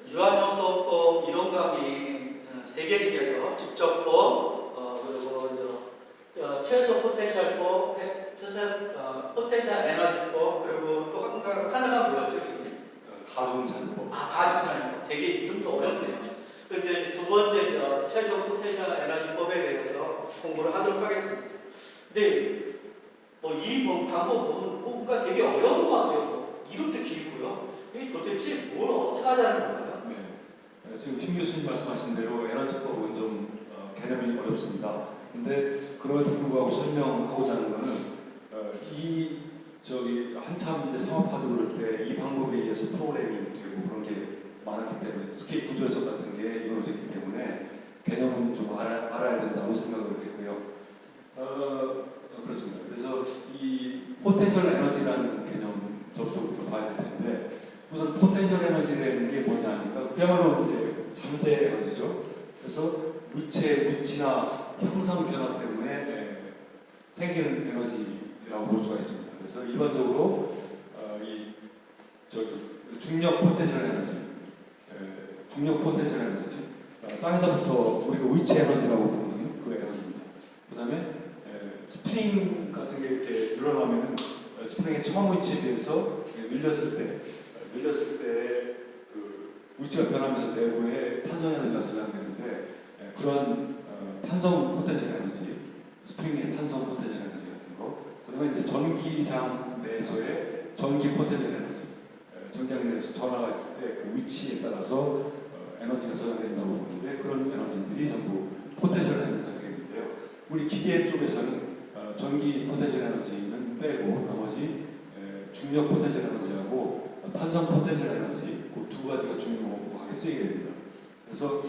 유한용서법 이론 강의 3개 중에서 직접법, 그리고 최소 포텐셜법, 포텐셜 에너지법, 그리고 또 하나가 뭐였죠? 가중자료법. 가중자료법. 되게 이름도 어렵네요. 근데 두 번째 최소 포텐셜 에너지법에 대해서 공부를 하도록 하겠습니다. 근데 이 방법은 뭔가 되게 어려운 것 같아요. 이름도 길고요. 이게 도대체 뭘 어떻게 하자는 건가요? 네. 지금 신 교수님 말씀하신 대로 에너지법은 좀 개념이 어렵습니다. 근데 그럼에도 불구하고 설명하고자 하는 거는 한참 이제 상업화도 그럴 때 이 방법에 의해서 프로그래밍이 되고 그런 게 많았기 때문에 특히 구조해석 같은 게 이루어졌기 때문에 개념은 좀 알아야 된다고 생각을 했고요. 그렇습니다. 그래서 이 포텐셜 에너지라는 개념 저부터 봐야 될 텐데 우선 포텐셜 에너지라는 게 뭐냐 하니까 그야말로 이제 잠재 에너지죠. 그래서 물체나 형상 변화 때문에 생기는 에너지라고 볼 수가 있습니다. 그래서 일반적으로 중력 포텐셜 에너지, 중력 포텐셜 에너지, 땅에서부터 우리가 위치 에너지라고 부르는 그 에너지입니다. 그 다음에 스프링 같은 게 이렇게 늘어나면 스프링의 처음 위치에 비해서 밀렸을 때 그 위치가 변하면서 내부에 탄성 에너지가 저장되는데 그런 탄성 포텐셜 에너지, 스프링의 탄성 포텐셜 에너지 같은 거, 그다음에 이제 전기장 내에서의 전기 포텐셜 에너지, 전기장 내에서 전하가 있을 때 그 위치에 따라서 에너지가 저장된다고 보는데 그런 에너지들이 전부 포텐셜 에너지가 되겠는데요. 우리 기계 쪽에서는 전기 포텐셜 에너지는 빼고 나머지 중력 포텐셜 에너지하고 탄성 포텐셜 에너지 그 두 가지가 중요하게 쓰이게 됩니다. 그래서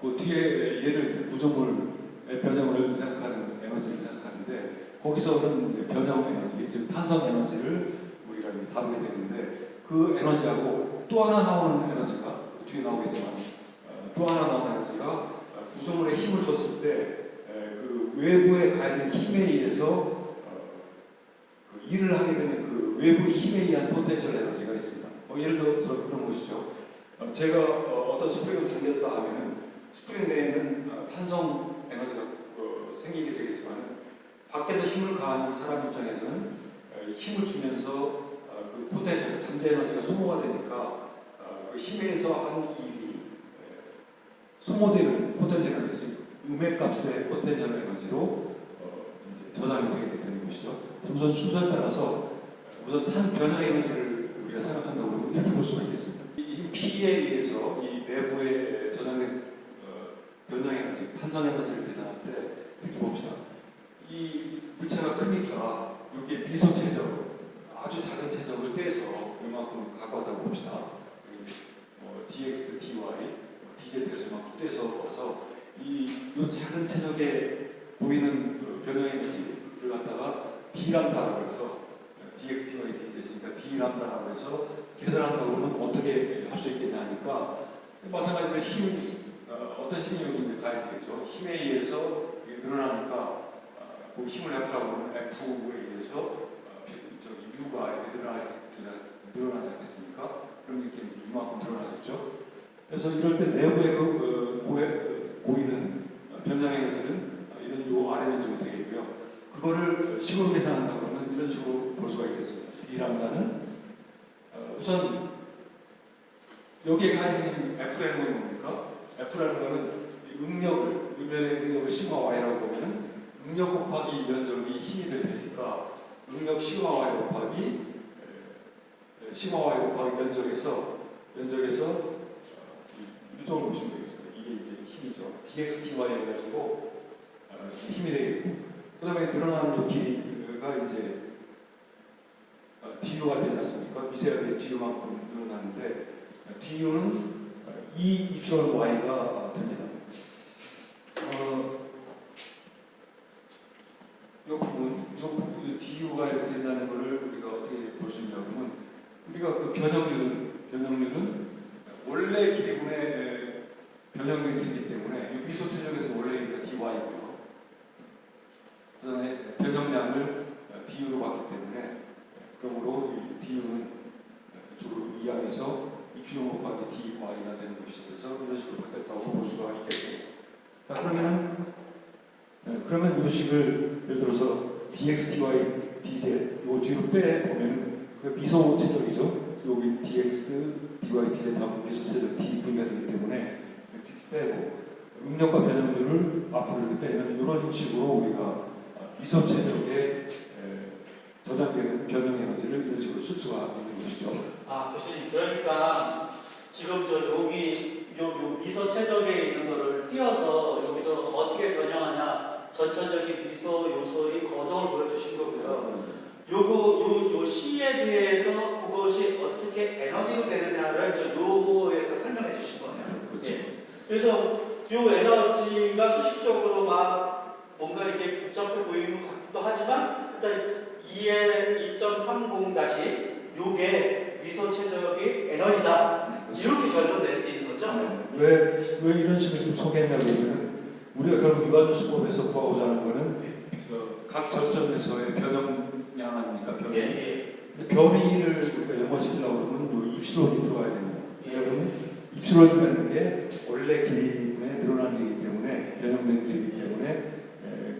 그 뒤에 얘를 구조물의 변형을 생각하는 에너지를 생각하는데 거기서는 이제 변형 에너지, 즉 탄성 에너지를 우리가 다루게 되는데 그 에너지하고 또 하나 나오는 에너지가 뒤에 나오겠지만 또 하나 나오는 에너지가 구조물에 힘을 줬을 때 그 외부에 가해진 힘에 의해서 그 일을 하게 되는 그 외부 힘에 의한 포텐셜 에너지가 있습니다. 예를 들어 그런 것이죠. 제가 어떤 스프링을 당겼다 하면 스프링 내에는 탄성 에너지가 생기게 되겠지만 밖에서 힘을 가하는 사람 입장에서는 힘을 주면서 그 포텐셜, 잠재 에너지가 소모가 되니까 그 힘에 의해서 한 일이 소모되는 포텐셜 에너지, 음의 값의 포텐셜 에너지로 이제 저장이 되게 되는 것이죠. 우선 순서에 따라서 우선 변형 에너지를 우리가 생각한다고 그러면 이렇게 볼 수가 있겠습니다. 이 P에 의해서 이 내부에 저장된 변형 에너지, 탄성 에너지를 계산할 때 이렇게 봅시다. 이 물체가 크니까 여기에 미소 최적, 아주 작은 최적을 떼서 이만큼 갖고 왔다고 봅시다. dx, dy, dz에서 이만큼 떼서 와서 이 작은 최적에 보이는 변형 에너지를 갖다가 d람다라고 해서 dx, dy, dz니까 d람다라고 해서 계산한다고 그러면 어떻게 할 수 있겠냐 하니까 마찬가지로 어떤 힘이 여기 이제 가해지겠죠. 힘에 의해서 늘어나니까 그 힘을 F라고 하면 F에 의해서 U가 이렇게 늘어나지 않겠습니까? 그럼 이렇게 이제 이만큼 늘어나겠죠. 그래서 이럴 때 내부에 고이는 변형 에너지는 이런 요 RMN으로 되겠고요. 그거를 식으로 계산한다 그러면 이런 식으로 볼 수가 있겠습니다. D람다는 우선 여기에 가해진 힘 F라는 건 뭡니까? F라는 거는 음면의 응력을 시그마 Y라고 보면은 응력 곱하기 면적이 힘이 될 테니까 응력 시그마 Y 곱하기 시그마 Y 곱하기 면적에서 이쪽을 보시면 되겠습니다. 이게 이제 힘이죠. dx, dy 해가지고 힘이 되겠고 그 다음에 늘어나는 이 길이가 이제 du가 되지 않습니까? 미세하게 du만큼 늘어나는데 du는 E 입시원 y가 됩니다. 이 부분, du가 이렇게 된다는 것을 우리가 어떻게 볼 수 있냐면 우리가 그 변형률은 원래 길이분의 변형된 길이기 때문에 이 미소 출력에서 원래 길이가 dy고요. 그다음에 변형량을 du로 봤기 때문에 그러므로 이 du는 이쪽으로 이항해서 입시용 곱하기 dy가 되는 것이죠. 그래서 이런 식으로 바뀌었다고 볼 수가 있겠습니다. 자, 그러면 이 식을 예를 들어서 dx, dy, dz 요 뒤로 빼 보면은 그 미소 최적이죠. 여기 dx, dy, dz 하면 미소 최적 d 분위가 되기 때문에 이렇게 빼고 응력과 변형률을 앞으로 이렇게 빼면 이런 식으로 우리가 미소 최적의 저장되는 변형 에너지를 이런 식으로 쓸 수가 있는 것이죠. 아, 교수님, 그러니까 지금 요 미소 최적에 있는 거를 띄어서 여기서 어떻게 변형하냐 전체적인 미소 요소의 거동을 보여주신 거고요. 요 C에 대해서 그것이 어떻게 에너지로 되느냐를 이제 요거에서 설명해 주신 거네요. 그렇죠. 예. 그래서 요 에너지가 수식적으로 막 뭔가 이렇게 복잡해 보이는 것 같기도 하지만 일단 2의 2.30 다시 요게 미소 최적의 에너지다. 이렇게 결론 낼 수 있는 거죠. 왜 이런 식으로 좀 소개했냐면 우리가 결국 유관요소법에서 구하고자 하는 거는 각 절점에서의 변형량 아닙니까? 변이. 근데 변이를 우리가 연관시키려고 그러면 요 입시론이 들어가야 됩니다. 왜냐하면 입시론이라는 게 원래 길이분의 늘어난 길이기 때문에 변형된 길이기 때문에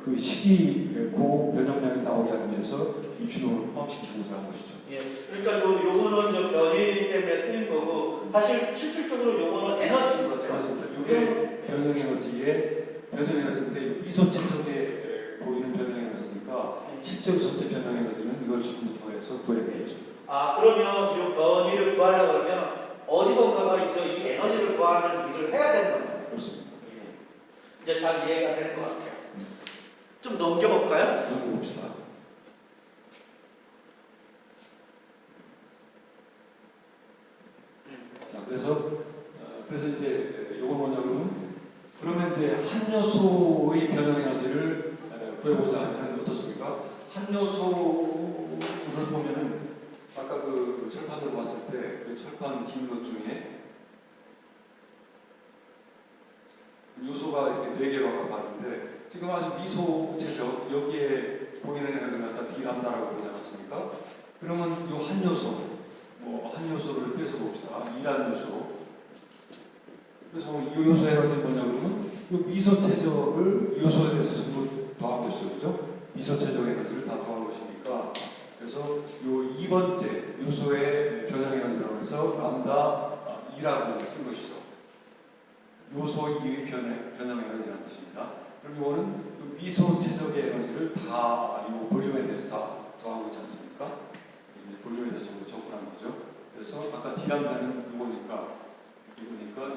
그 시기 고 변형량이 나오게 하기 위해서 입시론을 포함시키고자 한 것이죠. 예. 그러니까 요거는 저 변이 때문에 쓰인 거고 사실 실질적으로 요거는 에너지인 거죠. 맞습니다. 이게 변형 에너지인데 미소 최적에 보이는 변형 에너지니까 실제로 전체 변형 에너지는 이걸 조금 더해서 구해야 되겠죠. 아, 그러면 요 변이를 구하려고 그러면 어디선가가 이제 이 에너지를 구하는 일을 해야 되는 거예요. 그렇습니다. 예. 이제 잘 이해가 되는 것 같아요. 좀 넘겨볼까요? 넘겨봅시다. 자, 그래서 이제 요거 뭐냐면 그러면 이제 한 요소의 변형 에너지를 구해보자 하면 어떻습니까? 한 요소를 보면은 아까 그 철판으로 봤을 때 그 철판 긴 것 중에 요소가 이렇게 4개로 아까 봤는데 지금 아주 미소 최적 여기에 보이는 에너지가 다 D람다라고 그러지 않았습니까? 그러면 요 한 요소 한 요소를 빼서 봅시다. 2라는 요소. 그래서 이 요소 에너지는 뭐냐 그러면 이 미소 최적을 요소에 대해서 전부 더하고 있어요. 그죠? 미소 최적 에너지를 다 더한 것이니까 그래서 요 2번째 요소의 변형 에너지라고 해서 람다 2라고 쓴 것이죠. 요소 2의 변형 에너지라는 뜻입니다. 그럼 이거는 요 미소 최적의 에너지를 다 이 볼륨에 대해서 다 더하고 있지 않습니까? 볼륨에 대해서 전부 적분한 거죠. 그래서 아까 D람다는 이거니까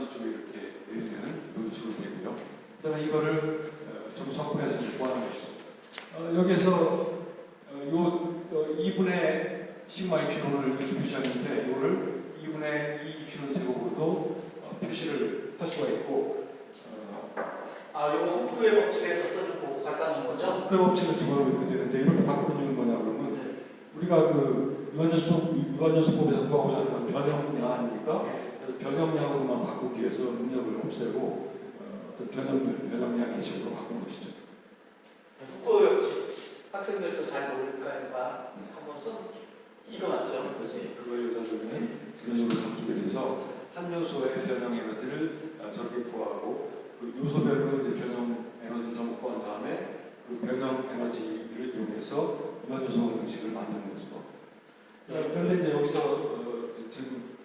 이쪽에 이렇게 내리면 이런 식으로 되고요. 그다음에 이거를 좀 적분해서 구하는 것이죠. 여기에서 요 2분의 시그마 입시론을 이렇게 표시하는데 이거를 2분의 2 입시론 제곱으로도 표시를 할 수가 있고 요거 후크의 법칙에서 쓰는 거 같다는 거죠? 후크의 법칙을 집어넣으면 이렇게 되는데 이렇게 바꾸는 이유는 뭐냐 그러면 우리가 그 유한요소법에서 구하고자 하는 건 변형량 아닙니까? 그래서 변형량으로만 바꾸기 위해서 능력을 없애고 어떤 변형량의 식으로 바꾼 것이죠. 후크 법칙 학생들도 잘 모르니까 한번 써볼게요. 이거 맞죠? 그거에 의해서 이런 식으로 바뀌게 돼서 한 요소의 변형 에너지를 저렇게 구하고 그 요소별로 이제 변형 에너지를 전부 구한 다음에 그 변형 에너지를 이용해서 유한요소 형식을 만드는 거죠. 그런데 이제 여기서 지금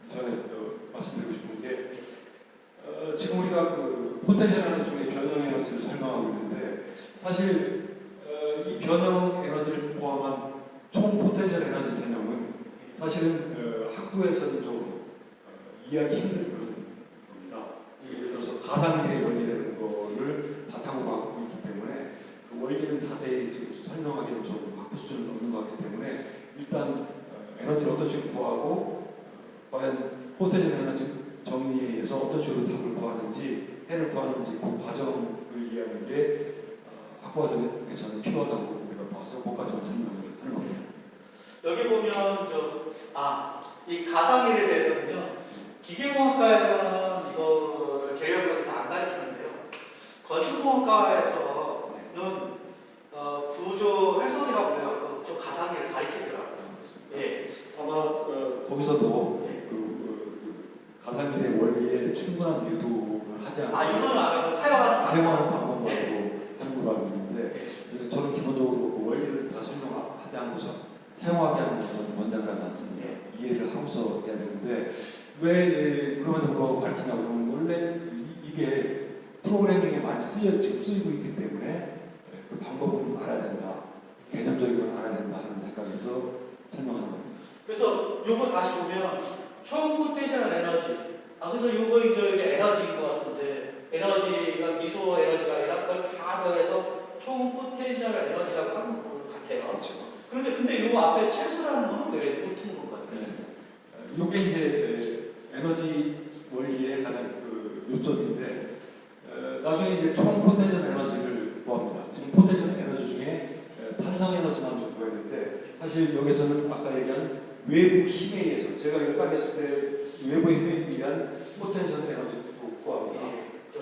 전에 말씀드리고 싶은 게 지금 우리가 그 포텐셜 에너지 중에 변형 에너지를 설명하고 있는데 사실 이 변형 에너지를 포함한 총 포텐셜 에너지 개념은 사실은 학부에서는 좀 이해하기 힘든 그런 겁니다. 예를 들어서 가상의 원리라는 거를 바탕으로 하고 있기 때문에 그 원리는 자세히 지금 설명하기는 좀 학부 수준은 없는 것 같기 때문에 일단 에너지를 어떤 식으로 구하고 과연 포텐셜 에너지 정리에 의해서 어떤 식으로 답을 구하는지 해를 구하는지 그 과정을 이해하는 게 학부과정에서는 필요하다고 우리가 봐서 그 과정을 설명을 하는 겁니다. 여기 보면 이 가상일에 대해서는요 기계공학과에서는 이거를 제어학과에서 안 가르치는데요 건축공학과에서는 구조 해석이라고 해갖고 좀 가상일을 가르치더라고요. 예. 아마 거기서도 예. 그 가상일의 원리에 충분한 유도를 하지 않고 유도는 안 하고 사용하는 네. 방법만으로 참고를 하고 있는데 저는 기본적으로 그 원리를 다 설명하지 않고서 사용하게 하는 게 저는 원장을 하지 않습니다. 이해를 하고서 해야 되는데 왜 그런 거 가르치냐고 그러면 원래 이게 프로그래밍에 많이 지금 쓰이고 있기 때문에 그 방법은 알아야 된다. 개념적인 건 알아야 된다 하는 생각에서 설명하는 겁니다. 그래서 요거 다시 보면 총 포텐셜 에너지. 그래서 요거 이제 에너지인 것 같은데 에너지가 미소 에너지가 아니라 그걸 다 더해서 총 포텐셜 에너지라고 하는 것 같아요. 그렇죠. 근데 요 앞에 최소라는 건 왜 붙은 건가요? 이게 이제 에너지 원리의 가장 그 요점인데 나중에 이제 총 포텐셜 에너지를 구합니다. 지금 포텐셜 에너지 중에 탄성 에너지만 좀 구했는데 사실 여기서는 아까 얘기한 외부 힘에 의해서 제가 이거 따겠을 때 외부 힘에 의한 포텐셜 에너지도 구합니다.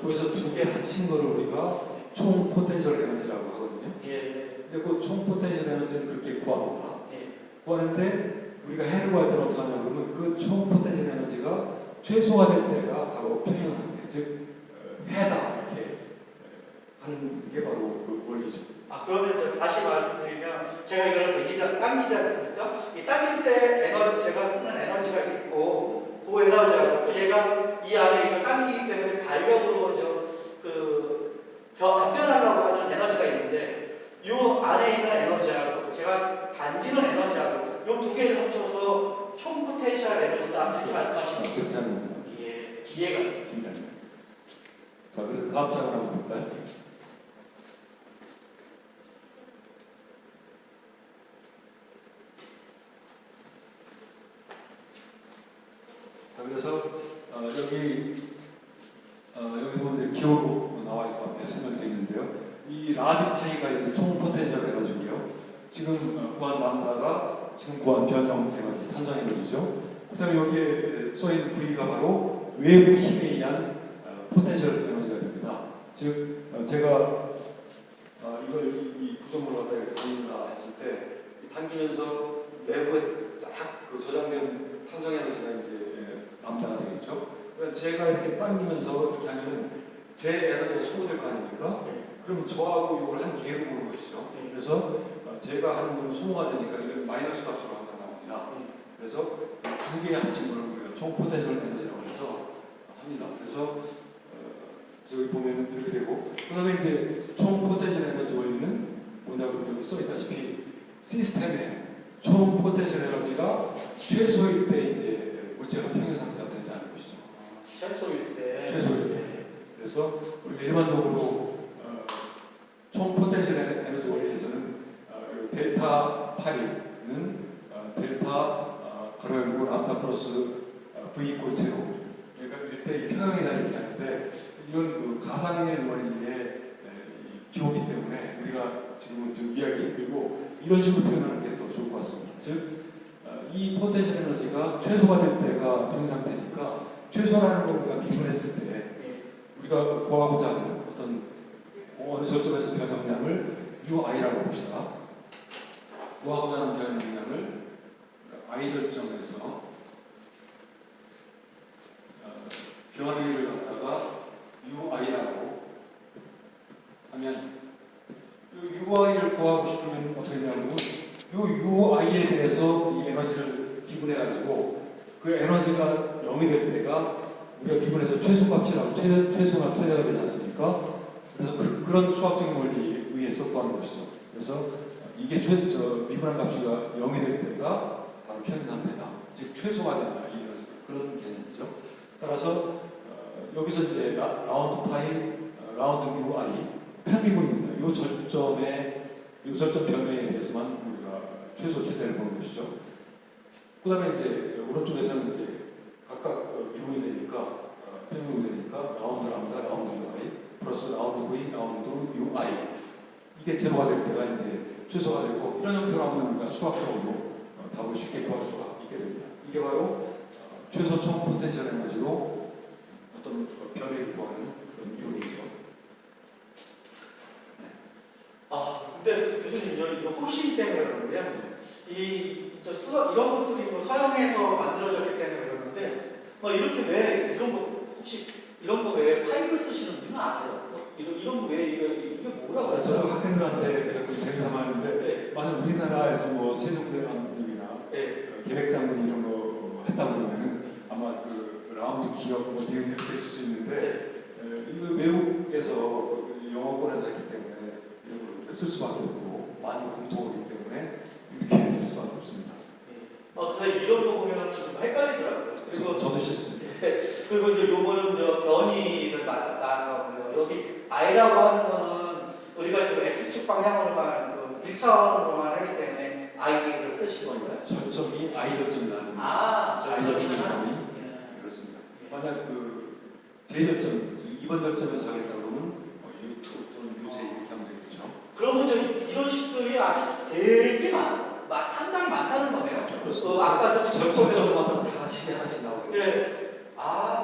거기서 두 개 합친 거를 우리가 총 포텐셜 에너지라고 하거든요. 근데 그 총 포텐셜 에너지는 그렇게 구합니다. 구하는데 우리가 해를 구할 때는 어떻게 하냐 그러면 그 총 포텐셜 에너지가 최소화 될 때가 바로 평형 상태, 즉 해다 이렇게 하는 게 바로 그 원리죠. 그러면 이제 다시 말씀드리면 제가 이걸 당기지 않습니까? 이 당길 때 에너지 제가 쓰는 에너지가 있고 그 에너지하고 또 얘가 이 안에 이거 당기기 때문에 발력으로 안 변하려고 하는 에너지가 있는데 이 안에 있는 에너지하고 제가 단지는 에너지하고 이 두 개를 합쳐서 총 포텐셜 에너지다 이렇게 말씀하시는 거죠. 그렇게 하는 겁니다. 이해가 됐습니다. 자, 그래서 다음 장을 한번 볼까요? 자, 그래서 여기 보면 기호로 나와 있고 앞에 설명되어 있는데요. 이 라지 파이가 이제 총 포텐셜 에너지고요. 지금 구한 람다가 지금 구한 변형 에너지, 탄성 에너지죠. 그다음에 여기에 써 있는 V가 바로 외부 힘에 의한 포텐셜 에너지가 됩니다. 즉 제가 이걸 이 구조물을 갖다 이렇게 보인다 했을 때 당기면서 내부에 쫙 그 저장된 탄성 에너지가 이제 람다가 되겠죠. 그러니까 제가 이렇게 당기면서 이렇게 하면은 제 에너지가 소모될 거 아닙니까? 그럼 저하고 이걸 한 개로 보는 것이죠. 그래서 제가 하는 건 소모가 되니까 이건 마이너스 값으로 항상 나옵니다. 그래서 두 개의 합친 걸 우리가 총 포텐셜 에너지라고 해서 합니다. 그래서 저기 보면 이렇게 되고 그다음에 이제 총 포텐셜 에너지 원리는 뭐냐고 여기 써 있다시피 시스템의 총 포텐셜 에너지가 최소일 때 이제 물체가 평형 상태가 된다는 것이죠. 최소일 때. 최소일 때. 그래서 우리 일반적으로 총 포텐셜 에너지 원리에서는 델타 8는 델타 가로 람다 플러스 V 이퀄 제로 그러니까 이때 평형이다 이렇게 하는데 이건 그 가상의 원리의 기호이기 때문에 우리가 지금 이야기 그리고 이런 식으로 표현하는 게 더 좋을 것 같습니다. 즉 이 포텐셜 에너지가 최소가 될 때가 평형 상태니까 최소라는 걸 우리가 미분했을 때 우리가 구하고자 하는 어떤 어느 저점에서 변형량을 UI라고 봅시다. 구하고자 하는 변형량을 I 절정에서 변위를 갖다가 UI라고 하면 이 UI를 구하고 싶으면 어떻게 되냐면 이 UI에 대해서 이 에너지를 비분해가지고 그 에너지가 0이 될 때가 우리가 비분해서 최소값이라고 최소나 최대가 되지 않습니까? 그래서 그런 수학적인 원리에 의해서 구하는 것이죠. 그래서 이게 비분한 값이 0이 될 때가 바로 평형 상태다. 즉 최소가 된다. 이런 그런 개념이죠. 따라서 여기서 이제 라운드 파이, 라운드 UI 편미분입니다. 이 절점의 이 절점 변화에 대해서만 우리가 최소 최대를 보는 것이죠. 그다음에 이제 오른쪽에서는 이제 각각 미분이 되니까 편미분이 되니까 라운드 람다, 라운드 UI 플러스 라운드 V, 라운드 UI 이게 제로가 될 때가 이제 최소가 되고 이런 형태로 하면 우리가 수학적으로 답을 쉽게 구할 수가 있게 됩니다. 이게 바로 최소 총 포텐셜 에너지로 어떤 변화를 구하는 그런 이론이죠. 근데 교수님 이거 혹시 때문에 그러는데요. 이런 것들이 서양에서 만들어졌기 때문에 그러는데 이렇게 왜 이런 거 혹시 이런 거 왜 파일을 쓰시는 분은 아세요? 이런 거 왜 이게 뭐라고 해요? 저도 학생들한테 제가 그 재미삼아 하는데 네. 만약 우리나라에서 뭐 세종대왕님이나 네. 계백장군 이런 거 했다고 그러면은 아마 그 라운드 기억 뭐 이런 이렇게 쓸 수 있는데 이거 외국에서 그 영어권에서 했기 때문에 이런 걸 쓸 수밖에 없고 많이 공통이기 때문에 이렇게 쓸 수밖에 없습니다. 그래서 이런 거 보면 좀 헷갈리더라고요. 그리고 저도 싫습니다. 그리고 이제 요거는 변이를 나누고요. 여기 I라고 하는 거는 우리가 지금 X축 방향으로만 그 1차원으로만 하기 때문에 I를 쓰시는 거예요? 절점이 I 절점이라는 절점이 절점이 그렇습니다. 만약 그 제절점, 2번 절점에서 하겠다 그러면 U2 또는 UJ 이렇게 하면 되겠죠. 그러면 이런 식들이 아주 되게 상당히 많다는 거네요. 그렇습니다. 아까 절점마다 다 시계 하나씩 나오고. 예.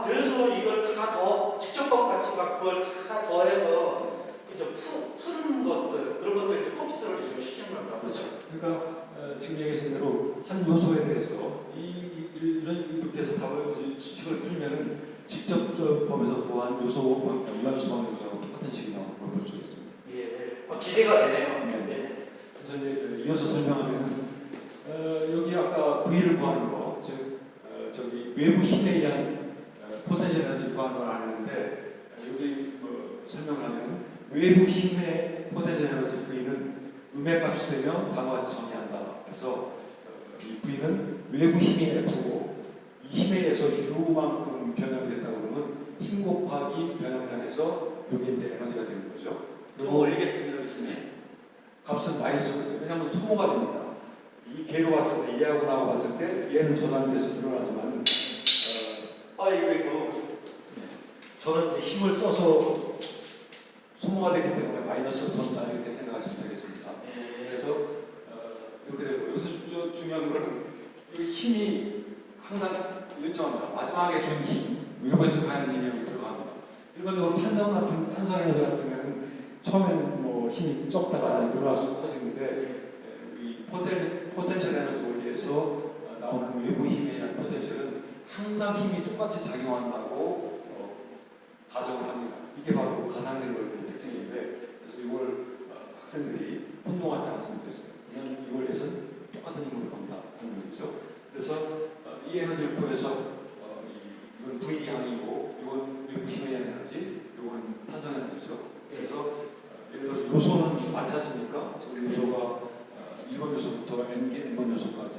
그래서 이걸 다 더 직접법 같이 막 그걸 다 더해서 이제 푸는 것들 그런 것들 이제 컴퓨터를 지금 시키는 건가 보죠. 그러니까 지금 얘기하신 대로 한 요소에 대해서 이렇게 해서 답을 추측을 풀면은 직접 법에서 구한 요소 유한수 방정식하고 똑같은 식이 나오는 걸 볼 수 있습니다. 예. 기대가 되네요. 네. 예. 그래서 이제 이어서 설명하면은 여기 아까 V를 구하는 거, 즉 저기 외부 힘에 의한 포텐셜 에너지 구하는 걸 아는데 여기 설명을 하면 외부 힘의 포텐셜 에너지 V는 음의 값이 되며 다음같이 정의한다. 그래서 이 V는 외부 힘이 F고 이 힘에 의해서 U만큼 변형이 됐다고 그러면 힘 곱하기 변형량에서 이게 이제 에너지가 되는 거죠. 좀 올리겠습니다, 교수님. 값은 마이너스거든요. 왜냐하면 소모가 됩니다. 이 개로 봤을 때 얘하고 나하고 봤을 때 얘는 저장돼서 드러나지만 이거 저는 이제 힘을 써서 소모가 되기 때문에 마이너스 번다 이렇게 생각하시면 되겠습니다. 그래서 이렇게 되고 여기서 중요한 거는 이 힘이 항상 일정합니다. 마지막에 준 힘, 위로에서 가는 힘이 여기 들어갑니다. 일반적으로 탄성 에너지 같은 경우는 처음에는 뭐 힘이 적다가 늘어날수록 커지는데 이 포텐셜 에너지 원리에서 나오는 외부 힘에 의한 포텐셜은 항상 힘이 똑같이 작용한다고 가정을 합니다. 이게 바로 가상된 원리의 특징인데 그래서 이걸 학생들이 혼동하지 않았으면 좋겠어요. 그냥 이 원리에서는 똑같은 힘을 받는다 하는 거죠. 그래서 이 에너지를 구해서 이건 V양이고 이건 외부 힘에 의한 에너지, 이건 탄성 에너지죠. 그래서 예를 들어서 요소는 많지 않습니까? 지금 요소가 1번 요소부터 N번 요소까지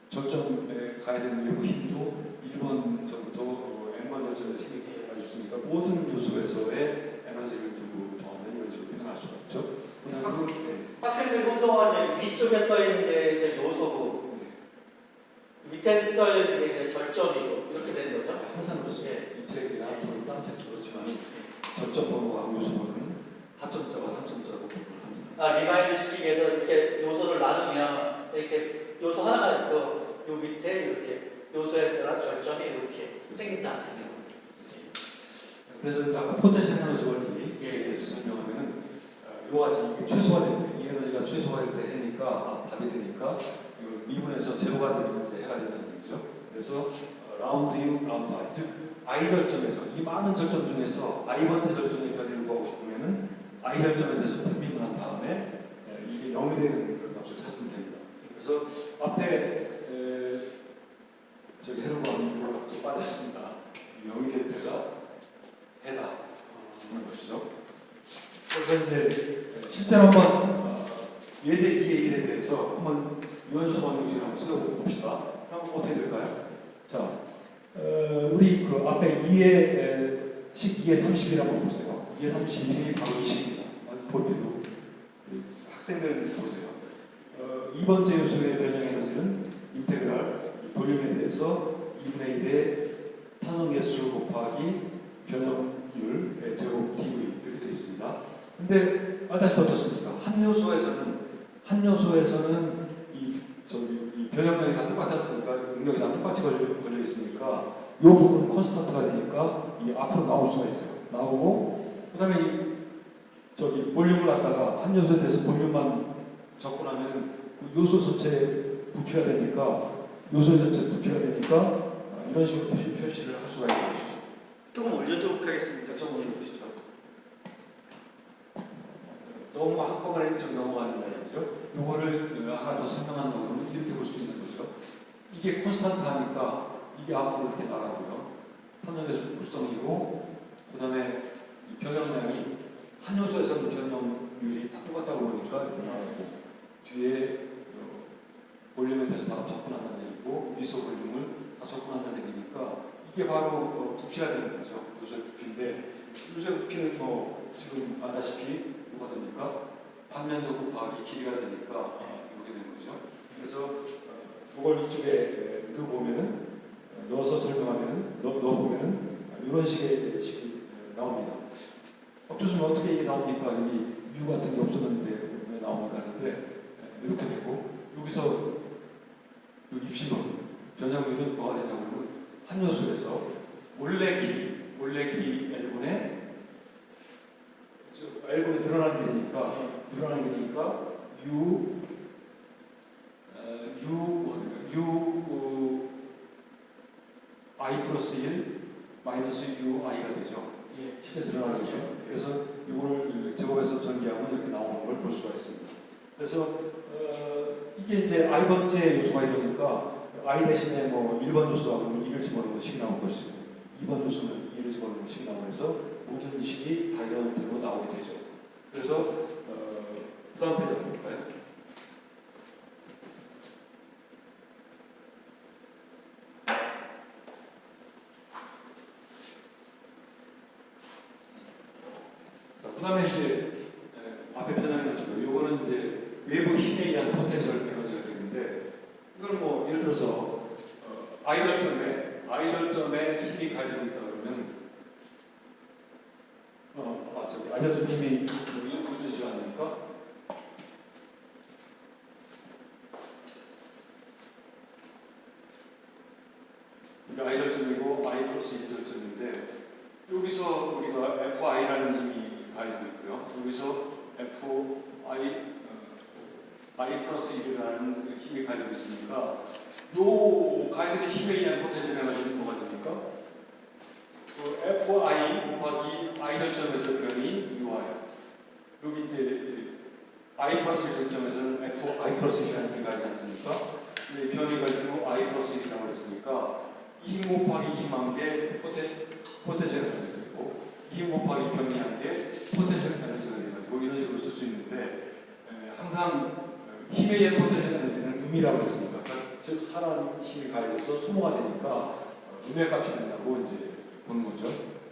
절점에 가야 되는 외부 힘도 1번서부터 N번 절점에 힘이 가지고 있으니까 모든 요소에서의 에너지를 두고 더하면 이런 식으로 표현할 수가 있죠. 학생들 운동화 위쪽에 써 있는 게 이제 요소고 밑에 써 있는 게 이제 절점이고 이렇게 되는 거죠. 항상 그렇습니다. 이 책이나 또는 다른 책도 그렇지만 절점 번호와 요소 번호는 하점자와 상점자로 구분을 합니다. 리마인드 시키기 위해서 이렇게 요소를 나누면 이렇게 요소 하나가 있고 요 밑에 이렇게 요소에 따라 절점이 이렇게 생긴다. 그래서 이제 아까 포텐셜 에너지 원리에 대해서 설명하면은 이와 같이 최소화 될 때, 이 에너지가 최소화 될 때 해니까 답이 되니까 이걸 미분해서 제로가 되면 이제 해가 된다는 거죠. 그래서 라운드 U, 라운드 I, 즉 I 절점에서 이 많은 절점 중에서 I번째 절점의 변이를 구하고 싶으면은 I 절점에 대해서 편미분한 다음에 이게 0이 되는 그 값을 찾으면 됩니다. 그래서 앞에 저기 헤르만 또 빠졌습니다. 0이 될 때가 해다 하는 것이죠. 그래서 이제 실제로 한번 예제 2의 1에 대해서 한번 유한조소 방정식을 한번 써봅시다. 그럼 어떻게 될까요? 자, 우리 그 앞에 2의 30이라고 한번 보세요. 2의 30이 바로 20입니다. 볼때도 학생들 보세요. 2번째 요소의 변형 에너지는 인테그랄 볼륨에 대해서 2분의 1의 탄성 개수 곱하기 변형률 제곱 dv 이렇게 되어 있습니다. 근데 다시 어떻습니까? 한 요소에서는 이 변형량이 다 똑같지 않습니까? 응력이 다 똑같이 걸려 있으니까 이 부분은 콘스턴트가 되니까 이 앞으로 나올 수가 있어요. 나오고 그다음에 저기 볼륨을 갖다가 한 요소에 대해서 볼륨만 접근하면 그 요소 전체에 부피가 되니까 요소 전체 부피가 되니까 이런 식으로 표시를 할 수가 있는 것이죠. 조금 올려도록 하겠습니다. 좀 보시죠. 너무 한꺼번에 좀 넘어가는 말이죠. 이거를 하나 더 설명한다고 그러면 이렇게 볼 수 있는 거죠. 이게 콘스탄트 하니까 이게 앞으로 이렇게 나가고요. 탄력의 불성이고, 그 다음에 이 변형량이 한 요소에서는 변형률이 다 똑같다고 보니까 이렇게 나가고, 뒤에 볼륨에 대해서 다 접근한다는 얘기고, 미소 볼륨을 다 접근한다는 얘기니까 이게 바로 부피가 되는 거죠. 요소의 부피인데, 요소의 부피는 뭐 지금 아다시피 뭐가 됩니까? 단면적 곱하기 길이가 되니까 이렇게 되는 거죠. 그래서 그걸 이쪽에 넣어보면은, 넣어서 설명하면은, 넣어보면은 이런 식의 식이 나옵니다. 교수님 어떻게 이게 나옵니까? 여기 U 같은 게 없었는데 왜 나옵니까? 하는데 이렇게 되고, 여기서 여기 입시론 변형률은 뭐가 되냐고 그러면 한 요소에서 원래 길이 L분의 늘어나는 길이니까 I 플러스 1 마이너스 UI가 되죠. 예. 실제 늘어나죠. 그래서 이거를 제곱해서 전개하면 이렇게 나오는 걸 볼 수가 있습니다. 그래서 이게 이제 I번째 요소가 이러니까 I 대신에 뭐 1번 요소가 그러면 1을 집어넣는 식이 나올 것이고 2번 요소는 2를 집어넣는 식이 나오면서 모든 식이 다 이런 대로 나오게 되죠. 그래서 그 다음 페이지 한번 볼까요? 자, 그 다음에 이제 앞에 편향 에너지고 이거는 이제 외부 힘에 의한 포텐셜 에너지가 되는데 이걸 뭐 예를 들어서 I 절점에 힘이 가해지고 있다 그러면 I 절점 힘이 이런 식이 아닙니까? 그러니까 I 절점이고 I 플러스 1 절점인데 여기서 우리가 FI라는 힘이 가해지고 있고요. 여기서 I 플러스 1이라는 힘이 가지고 있으니까 요 가해지는 힘에 의한 포텐셜 에너지는 뭐가 됩니까? FI 곱하기 I 절점에서 변이 UI. 여기 이제 I 플러스 1 절점에서는 FI 플러스 1이라는 힘이 가지지 않습니까? 변이가 UI 플러스 1이라고 했으니까 이 힘 곱하기 이 힘한 게 포텐셜 에너지고 이 힘 곱하기 변이한 게 포텐셜 에너지가 돼가지고 이런 식으로 쓸 수 있는데 항상 힘에 의한 포텐셜 에너지는 음이라고 했습니다. 즉 사람 힘이 가해져서 소모가 되니까 음의 값이 된다고 이제 보는 거죠.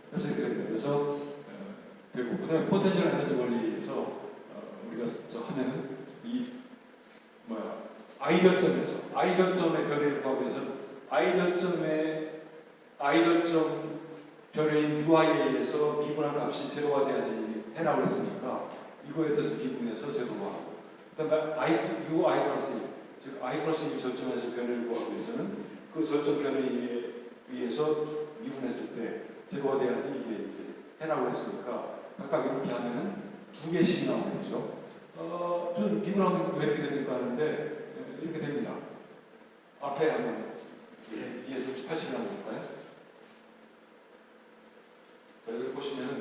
그래서 이렇게 됩니다. 그래서 되고 그다음에 포텐셜 에너지 원리에서 우리가 하면은 이 I 절점의 별의 구하기 위해서 I 절점 별인 UI에 의해서 미분한 값이 제로가 돼야지 해라고 했으니까 이거에 대해서 미분해서 제로화하고 그다음에 UI 플러스 1, 즉 I 플러스 1 절점에서 변을 구하기 위해서는 그 절점 변에 의해서 미분했을 때 제로가 돼야지 이게 이제 해라고 했으니까 각각 이렇게 하면은 두 개씩 나오는 거죠. 좀 미분하면 왜 이렇게 됩니까 하는데 이렇게 됩니다. 앞에 하면 2에서 80을 한번 볼까요? 자, 여기 보시면은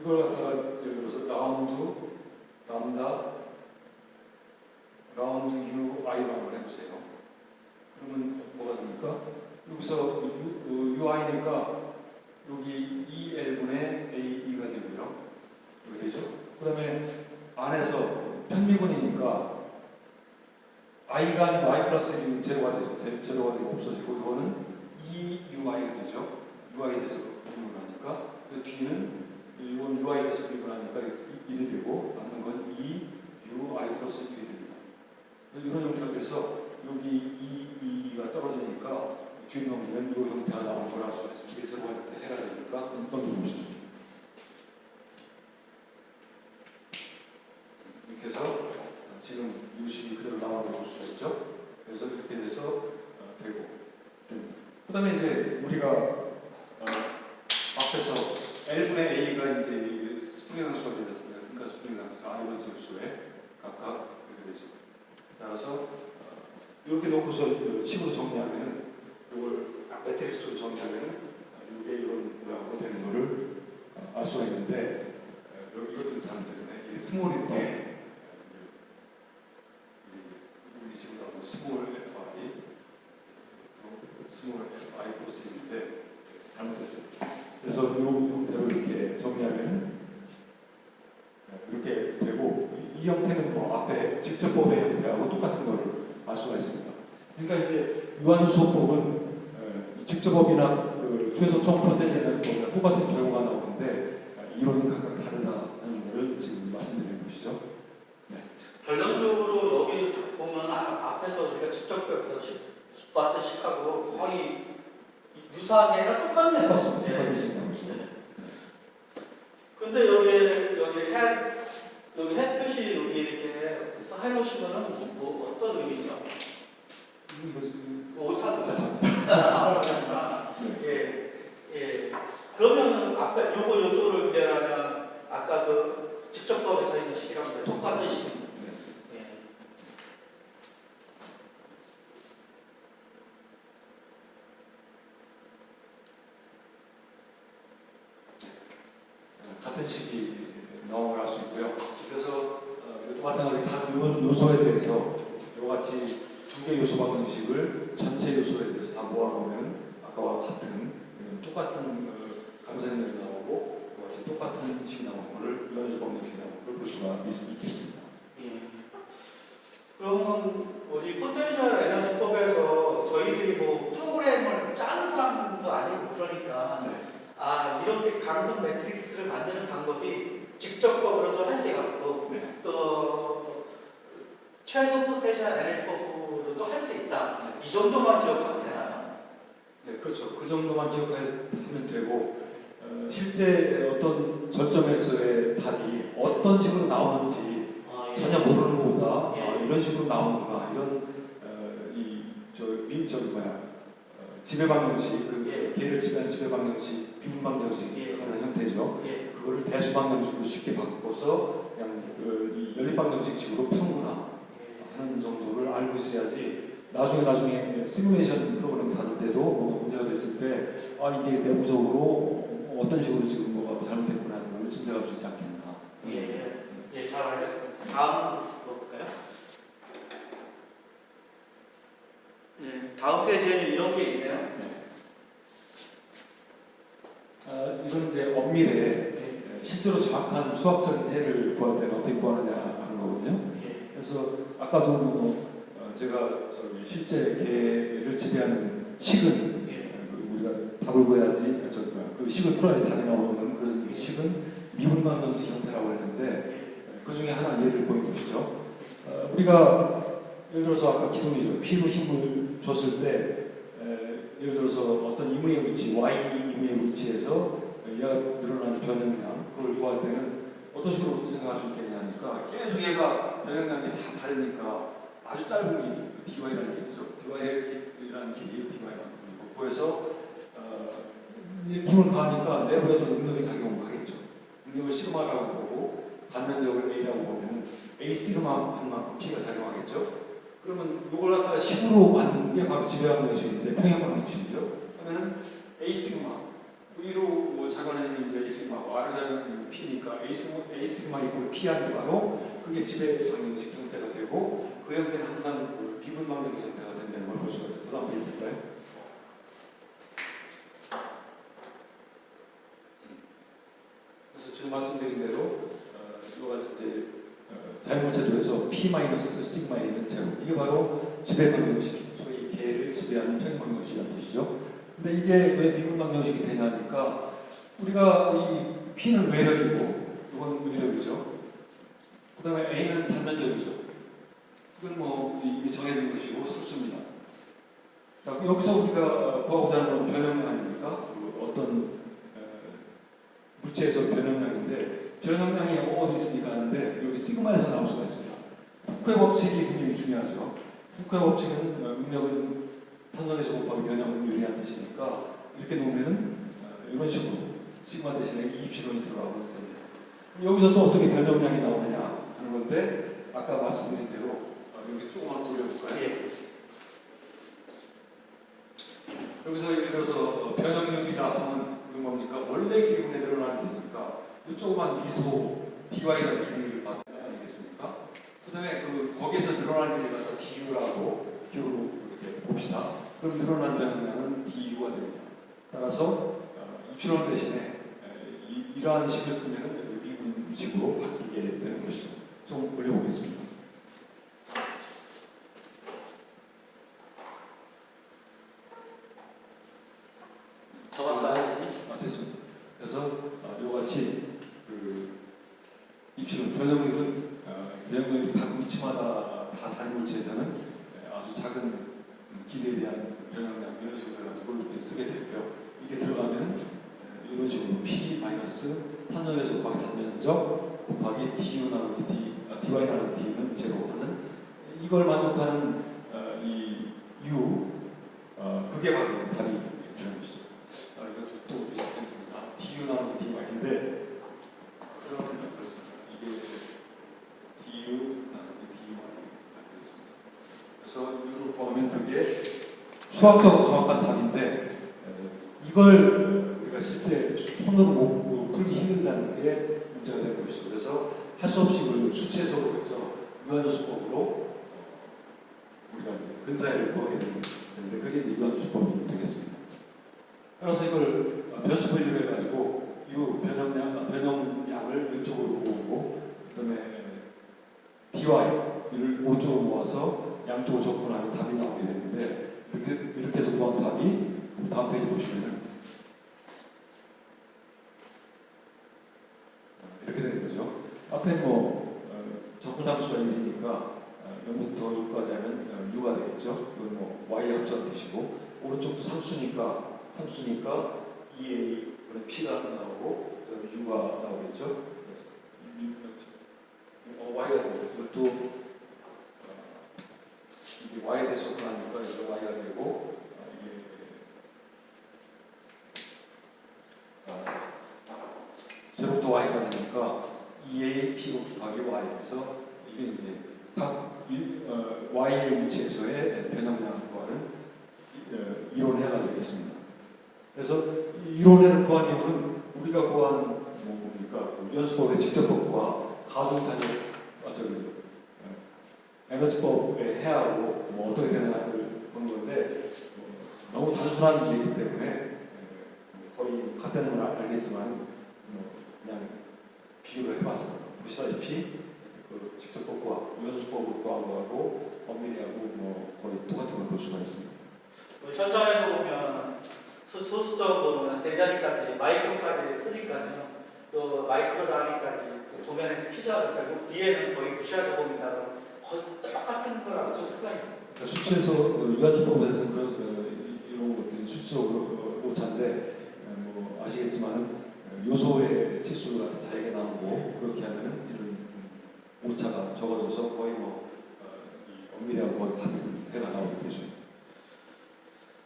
이걸 갖다가 예를 들어서 라운드 UI로 한번 해보세요. 그러면 뭐가 됩니까? 여기서 UI니까 여기 2L분의 AE가 되고요. 이렇게 되죠? 그 다음에 안에서 편미분이니까 I가 아니고 I 플러스 1은 제로가 되죠. 제로가 되고 없어지고 이거는 2UI가 되죠. UI에 대해서 미분을 하니까 뒤는 이건 UI에 대해서 미분하니까 1이 되고 남는 건 2UI 플러스 1이 됩니다. 이런 형태가 돼서 여기 2가 떨어지니까 뒤에 넘기면 이 형태가 나오는 걸 알 수가 있습니다. 이게 제로가 해가 되니까 한번 보시죠. 이렇게 해서 지금 이 식이 그대로 나오는 걸 볼 수가 있죠. 그래서 이렇게 돼서 되고 그 다음에 이제 우리가 앞에서 L분의 A가 이제 스프링 함수가 되었습니다. 그러니까 스프링 함수 I번 점수에 각각 이렇게 되죠. 따라서 이렇게 놓고서 식으로 정리하면은 이걸 매트릭스로 정리하면은 이게 이런 모양으로 되는 거를 알 수가 있는데 이것도 잘 되네. 이게 스몰인데 우리 지금 나오는 스몰 FI 스몰 FI 프로세스인데 잘못했어요. 그래서 이 형태로 이렇게 정리하면 이렇게 되고 이 형태는 뭐 앞에 직접법의 형태하고 똑같은 거를 알 수가 있습니다. 그러니까 이제 유한수법은 직접법이나 그 최소총 프로테이션은 똑같은 결과가 나오는데 이론이 각각 다르다는 것을 지금 말씀드리는 것이죠. 네. 결론적으로 여기 보면 앞에서 우리가 직접법에서 봤던 식하고 거의 유사한 게 아니라 똑같네요. 똑같습니다. 예. 똑같은 식이죠. 근데 여기 햇볕이 여기 이렇게 해놓으시면은 뭐 어떤 의미죠? 못하는 거죠. 예, 예. 그러면 앞에 요쪽으로 연결하면 아까 그 직접법에서 있는 식이랑 똑같은 식입니다. 예. 같은 식이 나온 걸 알 수 있고요. 그래서 이것도 마찬가지로 각 요소에 대해서 이와 같이 두 개 요소 방정식을 전체 요소에 대해서 다 모아놓으면 아까와 같은 똑같은 감산력이 나오고 이와 같이 똑같은 식이 나오는 것을 유한요소 방정식이 나오는 걸 볼 수가 있습니다. 예. 그러면 우리 포텐셜 에너지법에서 저희들이 뭐 프로그램을 짜는 사람도 아니고 그러니까 이렇게 강성 매트릭스를 만드는 방법이 직접법으로도 할 수 있고 또 최소 포텐셜 에너지법으로도 할 수 있다. 이 정도만 기억하면 되나요? 네, 그렇죠. 그 정도만 기억하면 되고 실제 어떤 절점에서의 답이 어떤 식으로 나오는지 전혀 모르는 것보다 이런 식으로 나오는구나 이런 지배 방정식 개를 지배하는 지배 방정식 미분 방정식 하는 형태죠. 그거를 대수 방정식으로 쉽게 바꿔서 그냥 이 연립 방정식식으로 푸는구나 하는 정도를 알고 있어야지 나중에 시뮬레이션 프로그램 다룰 때도 뭐가 문제가 됐을 때 이게 내부적으로 어떤 식으로 지금 뭐가 잘못됐구나 하는 걸 짐작할 수 있지 않겠나. 예, 잘 알겠습니다. 다음 볼까요? 다음 페이지에는 이런 게 있네요. 이건 이제 엄밀해 실제로 정확한 수학적인 해를 구할 때는 어떻게 구하느냐 하는 거거든요. 그래서 아까도 제가 실제 개를 지배하는 식은 우리가 답을 구해야지 그 식을 풀어야지 답이 나오는 그런 식은 미분 방정식 형태라고 했는데 그 중에 하나 예를 보여보시죠. 우리가 예를 들어서 아까 기둥이죠. P로 힘을 줬을 때 예를 들어서 어떤 임의의 위치, Y 임의의 위치에서 얘가 늘어나는 변형량 그걸 구할 때는 어떤 식으로 생각할 수 있겠냐 하니까 계속 얘가 변형량이 다 다르니까 아주 짧은 길이 dy라는 길이죠. dy라는 길이 dy라는 길이고 구해서 힘을 가하니까 내부에 어떤 능력이 작용을 하겠죠. 능력을 시그마라고 보고 반면적을 A라고 보면 A 시그마 한 만큼 P가 작용하겠죠. 그러면 이걸 갖다가 식으로 만드는 게 바로 지배 방정식인데 평형 방정식이죠. 그러면은 A 시그마 위로 작용하는 이제 A 시그마고 아래로 작용하는 P니까 A 시그마 이꼴 P 하는 게 바로 그게 지배 방정식 형태가 되고 그 형태는 항상 그 비분 방정식 형태가 된다는 걸 볼 수가 있어요. 그 다음 페이지 볼까요? 그래서 지금 말씀드린 대로 이와 같이 이제 자연물체도에서 P 마이너스 시그마 A는 제로 이게 바로 지배 방정식 소위 개를 지배하는 평형 방정식이라는 뜻이죠. 근데 이게 왜 미분 방정식이 되냐니까 우리가 이 P는 외력이고 이건 외력이죠. 그 다음에 A는 단면적이죠. 이건 뭐 이게 정해진 것이고 상수입니다. 자, 여기서 우리가 구하고자 하는 건 변형량 아닙니까? 어떤 물체에서 변형량인데 변형량이 어디 있습니까 하는데 여기 시그마에서 나올 수가 있습니다. 후크의 법칙이 굉장히 중요하죠. 후크의 법칙은 능력은 탄성에서 곱하기 변형 유리한 뜻이니까 이렇게 놓으면은 이런 식으로 시그마 대신에 이입실론이 들어가고 됩니다. 여기서 또 어떻게 변형량이 나오느냐 하는 건데 아까 말씀드린 대로 여기 조금만 돌려볼까요? 여기서 예를 들어서 변형률이라 하면 그 뭡니까? 원래 기름에 늘어나는 기니까 이 조그만 미소 DY라는 기름을 봤을 때 아니겠습니까? 그다음에 그 거기에서 늘어나는 기를 가서 DU라고 기호로 이렇게 봅시다. 그럼 늘어난 변형량은 DU가 됩니다. 따라서 입실론 대신에 이러한 식을 쓰면 미분식으로 바뀌게 되는 것이죠. 좀 올려보겠습니다. 정확하게 됐습니다. 그래서 이같이 그 입실은 변형률이 각 위치마다 다 다른 물체에서는 아주 작은 길이에 대한 변형량 이런 식으로 해가지고 이렇게 쓰게 되고요. 이게 들어가면 이런 식으로 P 마이너스 탄전에서 곱하기 단면적 곱하기 DU 나누기 DY 나누기 D는 제로 하는 이걸 만족하는 이 U 그게 바로 답이 되는 것이죠. 이것도 또 비슷합니다. DU 나누기 DY인데 그러면 그렇습니다. 이게 DU 나누기 DY가 되겠습니다. 그래서 U를 구하면 그게 수학적으로 정확한 답인데 이걸 우리가 실제 손으로 풀기 힘들다는 게 문제가 되는 것이죠. 그래서 할 수 없이 이걸 수치해석으로 해서 유한요소법으로 우리가 이제 근사를 구하게 되는데 그게 이제 유한요소법이 되겠습니다. 따라서 이걸 변수 분류를 해가지고 이 변형량을 왼쪽으로 모으고 그다음에 dy를 오른쪽으로 모아서 양쪽을 적분하면 답이 나오게 되는데 이렇게 해서 구한 답이 다음 페이지 보시면은 이렇게 되는 거죠. 앞에 적분상수가 1이니까 0부터 6까지 하면 U가 되겠죠. 이건 Y 합성 뜻이고 오른쪽도 상수니까 2A 분의 P가 나오고 그다음에 U가 나오겠죠. Y가 되고 이것도 이게 Y에 대해서 적분하니까 이거 Y가 되고 제로부터 Y까지니까 2A P 곱하기 Y에서 이게 이제 각 Y의 위치에서의 변형량을 구하는 이론해가 되겠습니다. 그래서 이 이론해를 구한 이유는 우리가 구한 뭡니까 연수법의 직접법과 가동탄력 에너지법의 해하고 어떻게 되느냐를 보는 건데 너무 단순한 얘기 때문에 거의 같다는 건 알겠지만 그냥 비교를 해봤습니다. 보시다시피 그 직접법과 유연수법을 구한 거하고 엄밀히하고 거의 똑같은 걸 볼 수가 있습니다. 현장에서 보면 소수적으로는 세 자리까지 마이크로까지 쓰니까요. 또 마이크로 단위까지 도면에 이제 피자 그러니까 뒤에는 거의 무시하다 봅니다. 거의 똑같은 걸 알 수 있을 거예요. 그러니까 수치에서 유연수법에서 이런 것들이 수치적으로 오차인데 아시겠지만은 요소의 치수가 4개 나오고 그렇게 하면은 이런 오차가 적어져서 거의 엄밀하고 거의 같은 해가 나오게 되죠.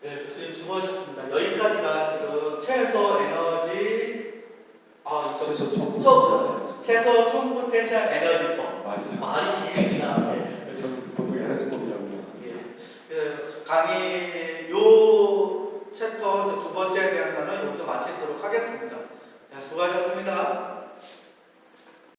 네, 교수님 수고하셨습니다. 여기까지가 지금 최소 에너지 최소 총 포텐셜 에너지법. 말이죠.